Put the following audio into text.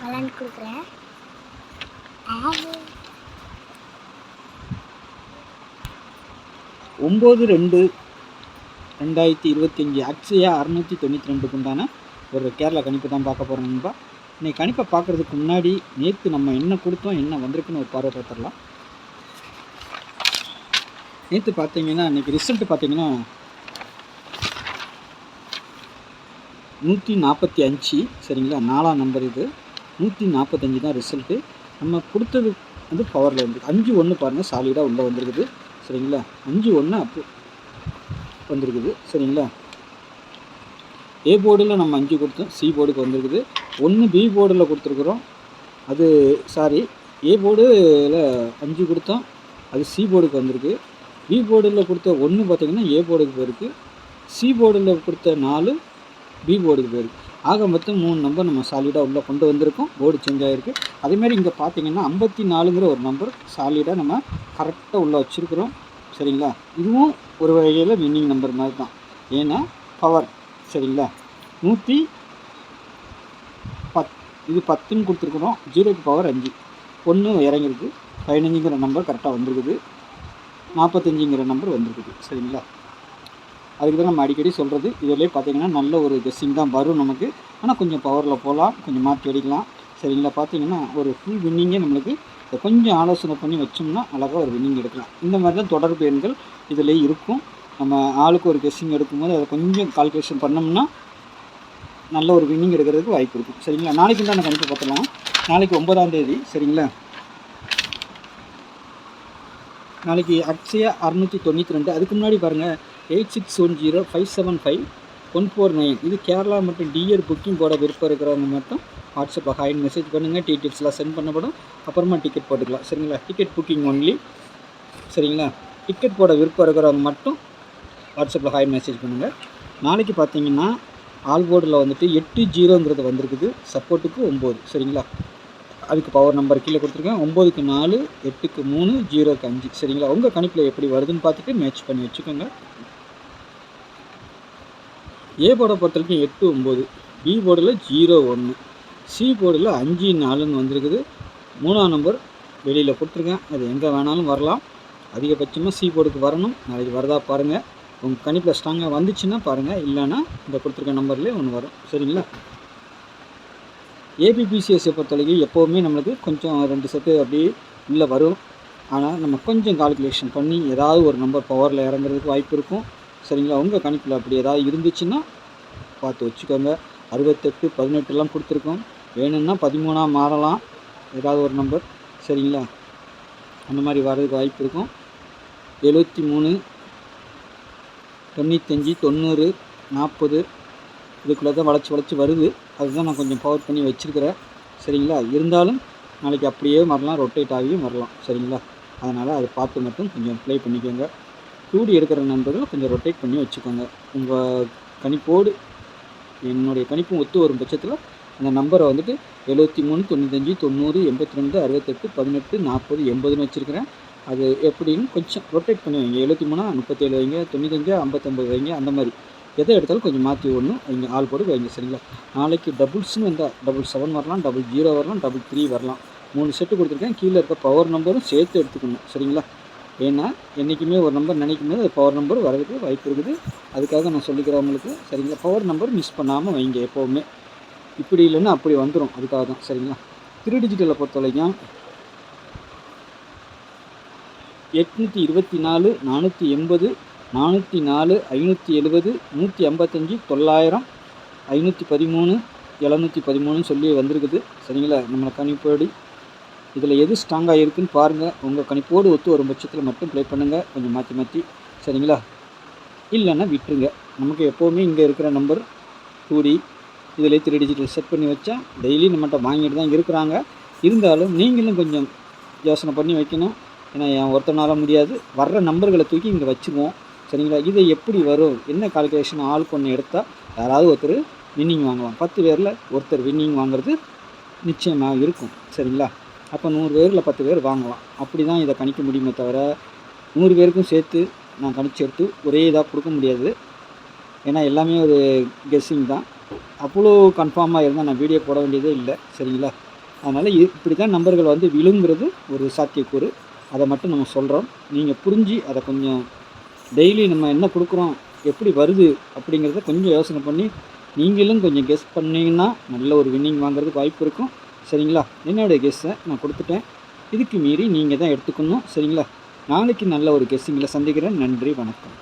விளாண்டு கொடுக்குறேன். 9/2/2025 அக்ஷயா 692 உண்டான ஒரு கேரளா கணிப்பு தான் பார்க்க போகிறோம் நண்பா. இன்றைக்கி கணிப்பை பார்க்குறதுக்கு முன்னாடி நேற்று நம்ம என்ன கொடுத்தோம், என்ன வந்திருக்குன்னு ஒரு பார்வை பார்த்துடலாம். நேற்று பார்த்தீங்கன்னா இன்றைக்கி ரிசல்ட்டு பார்த்தீங்கன்னா 145. சரிங்களா, 4ஆம் நம்பர் இது. 145 தான் ரிசல்ட்டு. நம்ம கொடுத்தது வந்து பவரில் வந்து 5-1 பாருங்கள், சாலிடாக உள்ளே வந்துருக்குது. சரிங்களா, 5-1 அப்போ வந்துருக்குது. சரிங்களா, ஏ போர்டில் நம்ம 5 கொடுத்தோம், சி போர்டுக்கு வந்துருக்குது. 1 பி போர்டில் கொடுத்துருக்குறோம், அது சாரி ஏ போர்டில் 5 கொடுத்தோம், அது சி போர்டுக்கு வந்திருக்கு. பி போர்டில் கொடுத்த 1 பார்த்திங்கன்னா ஏ போர்டுக்கு போயிருக்கு. சி போர்டில் கொடுத்த 4 பி போர்டுக்கு போயிருக்கு. ஆக மொத்தம் 3 நம்பர் நம்ம சாலிடாக உள்ளே கொண்டு வந்திருக்கோம். போர்டு சேஞ்ச் ஆகிருக்கு. அதேமாதிரி இங்கே பார்த்தீங்கன்னா 54ங்கிற ஒரு நம்பர் சாலிடாக நம்ம கரெக்டாக உள்ளே வச்சுருக்குறோம். சரிங்களா, இதுவும் ஒரு வகையில் வின்னிங் நம்பர் மாதிரி தான், ஏன்னா பவர். சரிங்களா, 110 இது 10ன்னு கொடுத்துருக்குறோம். 0க்கு பவர் 5, 1 இறங்கிருக்கு. 15ங்கிற நம்பர் கரெக்டாக வந்துருக்குது. 45ங்கிற நம்பர் வந்துருக்குது. சரிங்களா, அதுக்கு தான் நம்ம அடிக்கடி சொல்கிறது. இதிலே பார்த்திங்கன்னா நல்ல ஒரு கெஸ்ஸிங் தான் வரும் நமக்கு. ஆனால் கொஞ்சம் பவரில் போகலாம், கொஞ்சம் மாற்றி அடிக்கலாம். சரிங்களா, பார்த்திங்கன்னா ஒரு ஃபுல் வின்னிங்கே நம்மளுக்கு கொஞ்சம் ஆலோசனை பண்ணி வச்சோம்னா அழகாக ஒரு வின்னிங் எடுக்கலாம். இந்த மாதிரி தான் தொடர்பு எண்கள் இதிலே இருக்கும். நம்ம ஆளுக்கு ஒரு கெஸ்ஸிங் எடுக்கும்போது அதை கொஞ்சம் கால்குலேஷன் பண்ணோம்னா நல்ல ஒரு வின்னிங் எடுக்கிறதுக்கு வாய்ப்பு இருக்குது. சரிங்களா, நாளைக்கு தான் நான் கணிப்பு பார்த்துக்கலாம். நாளைக்கு 9ஆம் தேதி. சரிங்களா, நாளைக்கு அக்ஷயா 692. அதுக்கு முன்னாடி பாருங்கள் 8610575149. இது கேரளா மற்றும் டிஆர் புக்கிங் போட விருப்பம் இருக்கிறவங்க மட்டும் வாட்ஸ்அப்பில் ஹாய்னு மெசேஜ் பண்ணுங்கள். டீட்டெயில்ஸ்லாம் சென்ட் பண்ணப்படும். அப்புறமா டிக்கெட் போட்டுக்கலாம். சரிங்களா, டிக்கெட் புக்கிங் ஒன்லி. சரிங்களா, டிக்கெட் போட விருப்பம் இருக்கிறவங்க மட்டும் வாட்ஸ்அப்பில் ஹாய் மெசேஜ் பண்ணுங்கள். நாளைக்கு பார்த்தீங்கன்னா ஆல் போர்டில் வந்துட்டு 80ங்கிறது வந்திருக்குது. சப்போர்ட்டுக்கு 9. சரிங்களா, அதுக்கு பவர் நம்பர் கீழே கொடுத்துருக்கேன். 9க்கு 4, 8க்கு 3, 0க்கு 5. சரிங்களா, உங்கள் கணிப்பில் எப்படி வருதுன்னு பார்த்துட்டு மேட்ச் பண்ணி வச்சுக்கோங்க. ஏ போர்டை பொறுத்த வரைக்கும் 8-9, பி போர்டில் 0-1, சி போர்டில் 5-4ன்னு வந்திருக்குது. 3ஆம் நம்பர் வெளியில் கொடுத்துருக்கேன். அது எங்கே வேணாலும் வரலாம். அதிகபட்சமாக சி போர்டுக்கு வரணும். நாளைக்கு வரதா பாருங்கள். உங்கள் கணிப்பில் ஸ்ட்ராங்காக வந்துச்சுன்னா பாருங்கள், இல்லைன்னா இந்த கொடுத்துருக்க நம்பர்லேயே ஒன்று வரும். சரிங்களா, ஏபிபிசிஎஸ்ஸை பொறுத்த வரைக்கும் எப்போவுமே நம்மளுக்கு கொஞ்சம் 2 செட்டு அப்படியே உள்ளே வரும். ஆனால் நம்ம கொஞ்சம் கால்குலேஷன் பண்ணி ஏதாவது ஒரு நம்பர் பவரில் இறங்குறதுக்கு வாய்ப்பு இருக்கும். சரிங்களா, உங்கள் கணிப்பில் அப்படி ஏதாவது இருந்துச்சுன்னா பார்த்து வச்சுக்கோங்க. 68, 18 கொடுத்துருக்கோம். வேணும்னா 13 மாறலாம், ஏதாவது ஒரு நம்பர். சரிங்களா, அந்த மாதிரி வர்றதுக்கு வாய்ப்பு இருக்கும். 73, 95, 90, 40 இதுக்குள்ளே தான் வளைச்சி வருது. அதுதான் நான் கொஞ்சம் பவர் பண்ணி வச்சுருக்கிறேன். சரிங்களா, இருந்தாலும் நாளைக்கு அப்படியே வரலாம், ரொட்டேட் ஆகியும் வரலாம். சரிங்களா, அதனால் அதை பார்த்து மட்டும் கொஞ்சம் ப்ளே பண்ணிக்கோங்க. 2D எடுக்கிற நண்பர்கள் கொஞ்சம் ரொட்டேட் பண்ணி வச்சுக்கோங்க. உங்கள் கணிப்போடு என்னுடைய கணிப்பும் ஒத்து வரும் பட்சத்தில் அந்த நம்பரை வந்துட்டு 73, 95, 90, 82, 68, 18, 40, 80ன்னு வச்சுருக்கிறேன். அது எப்படின்னு கொஞ்சம் ரொட்டேட் பண்ணி வைங்க. 73 37 வைங்க, 95 59 வைங்க. அந்த மாதிரி எதை எடுத்தாலும் கொஞ்சம் மாற்றி ஒன்று வைங்க, ஆள் போட்டு வைங்க. சரிங்களா, நாளைக்கு டபுள்ஸ்னு வந்தால் 777 வரலாம், 00 வரலாம், 33 வரலாம். 3 செட்டு கொடுத்துருக்கேன். கீழே இருக்க பவர் நம்பரும் சேர்த்து எடுத்துக்கணும். சரிங்களா, ஏன்னா என்றைக்குமே ஒரு நம்பர் நினைக்கும் போது அது பவர் நம்பர் வரதுக்கு வாய்ப்பு இருக்குது. அதுக்காக நான் சொல்லிக்கிறவங்களுக்கு. சரிங்களா, பவர் நம்பர் மிஸ் பண்ணாமல் வைங்க எப்போவுமே. இப்படி இல்லைன்னா அப்படி வந்துடும், அதுக்காக தான். சரிங்களா, 3 டிஜிட்டலை பொறுத்த வரைக்கும் 824, 480, 404, 570, 155, 900, 513, 713 சொல்லி வந்திருக்குது. சரிங்களா, நம்மளை கணிப்போடு இதில் எது ஸ்ட்ராங்காக இருக்குதுன்னு பாருங்கள். உங்கள் கணிப்போடு ஒத்து வரும் பட்சத்தில் மட்டும் ப்ளே பண்ணுங்கள், கொஞ்சம் மாற்றி. சரிங்களா, இல்லைன்னா விட்டுருங்க. நமக்கு எப்போவுமே இங்கே இருக்கிற நம்பர் 2D இதில் 3 டிஜிட்டல் செட் பண்ணி வச்சா டெய்லி நம்மகிட்ட வாங்கிட்டு தான் இருக்கிறாங்க. இருந்தாலும் நீங்களும் கொஞ்சம் யோசனை பண்ணி வைக்கணும். ஏன்னா என் ஒருத்தனால முடியாது. வர்ற நம்பர்களை தூக்கி இங்கே வச்சுக்குவோம். சரிங்களா, இது எப்படி வரும், என்ன கால்குலேஷன், ஆளுக்கு ஒன்று எடுத்தால் யாராவது ஒருத்தர் வின்னிங் வாங்கலாம். 10 பேரில் ஒருத்தர் வின்னிங் வாங்குறது நிச்சயமாக இருக்கும். சரிங்களா, அப்போ 100 பேரில் 10 பேர் வாங்கலாம். அப்படி தான் இதை கணிக்க முடியுமே தவிர 100 பேருக்கும் சேர்த்து நான் கணிச்சு எடுத்து ஒரே இதாக கொடுக்க முடியாது. ஏன்னா எல்லாமே ஒரு கெஸ்ஸிங் தான். அவ்வளோ கன்ஃபார்மாக இருந்தால் நான் வீடியோ போட வேண்டியதே இல்லை. சரிங்களா, அதனால் இப்படி தான் நம்பர்கள் வந்து விழுங்கிறது ஒரு சாத்தியக்கூறு. அதை மட்டும் நம்ம சொல்கிறோம். நீங்கள் புரிஞ்சு அதை கொஞ்சம் டெய்லி நம்ம என்ன கொடுக்குறோம், எப்படி வருது அப்படிங்கிறத கொஞ்சம் யோசனை பண்ணி நீங்களும் கொஞ்சம் கெஸ் பண்ணிங்கன்னா நல்ல ஒரு வின்னிங் வாங்குறதுக்கு வாய்ப்பு இருக்கும். சரிங்களா? என்னுடைய கெஸ்ஸை நான் கொடுத்துட்டேன். இதுக்கு மீறி நீங்கள் தான் எடுத்துக்கணும். சரிங்களா? நாளைக்கு நல்ல ஒரு கெஸ்ஸிங்கில் சந்திக்கிறேன். நன்றி, வணக்கம்.